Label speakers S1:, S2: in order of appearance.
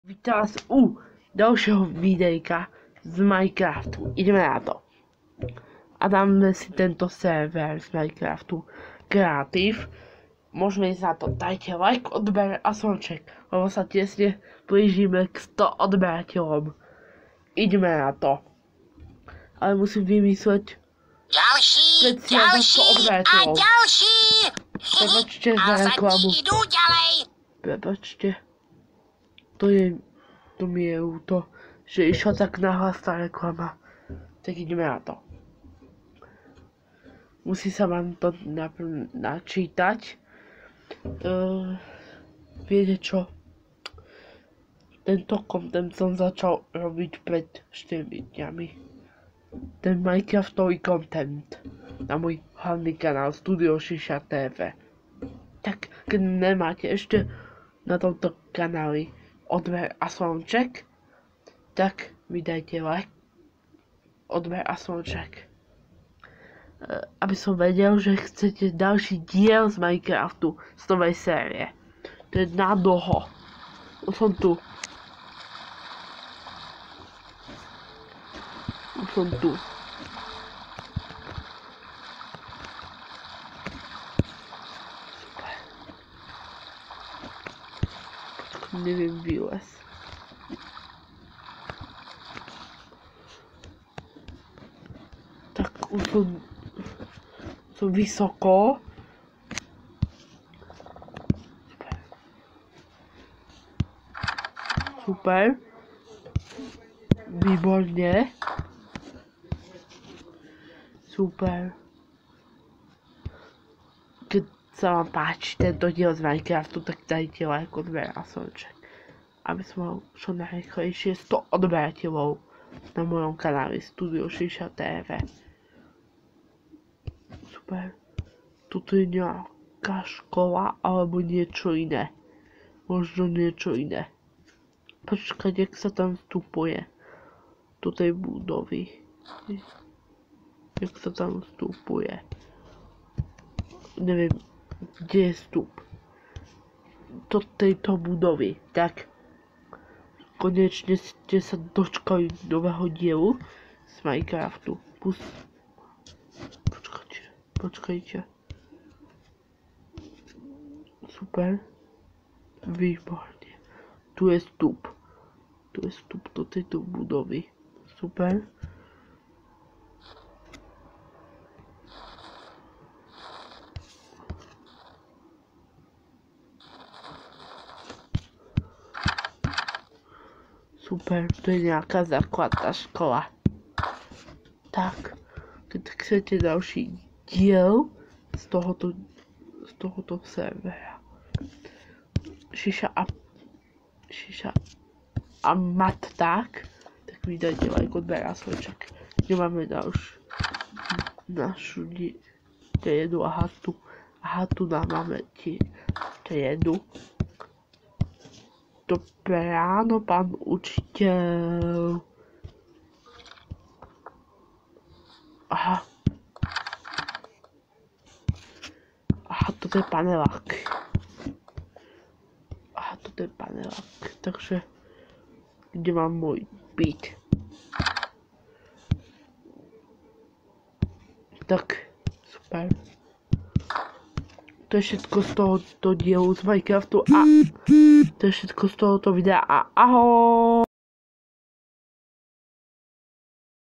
S1: Vítám vás u dalšího videjka z Minecraftu. Ideme na to. A dáme si tento server z Minecraftu Creative. Môžeme ísť na to. Dajte like, odber a zvonček, lebo sa tesne blížime k 100 odberateľom. Ideme na to. Ale musím vymysleť špeciál za 100 odberateľov. Prepačte za reklamu. Prepačte. To mi je ľúto, že išla tak nahlas tá reklama. Tak ideme na to. Musí sa vám to načítať. Viete čo? Tento content som začal robiť pred 4 dňami. Ten Minecraftový content na môj hlavný kanál Studio Šiša TV. Tak keď nemáte ešte na tomto kanáli odber a zvonček, tak mi dajte like, odber a zvonček. Aby som vedel, že chcete ďalší diel z Minecraftu z novej série. To je na dlho. Som tu. Neviem vylez. Tak už som vysoko. Super. Výborne. Super. Keď sa vám páči tento diel z Minecraftu, tak dajte like, odber a zvonček, aby som mal čo najrýchlejšie 100 odberateľov na mojom kanáli Studio Šiša TV. Super. Tuto je nejaká škola alebo niečo iné. Možno niečo iné. Počkať, jak sa tam vstupuje do tej budovy. Jak sa tam vstupuje. Neviem, kde je vstup do tejto budovy. Tak konečne ste sa dočkali nového dielu z Minecraftu. Počkajte. Super. Výborne. Tu je vstup do tejto budovy. Super. Super, to je nejaká základná škola. Tak, keď chcete ďalší diel z tohoto servera. Šiša a mat, tak mi dajte like, odber a zvonček. Nemáme našu jedu, aha tu máme jedu. Dobré ráno, pán učiteľ. Aha, toto je panelák. Takže kde mám môj byt? Tak, super. To je všetko z tohoto dielu z Minecraftu a to je všetko z tohoto videa a ahoj!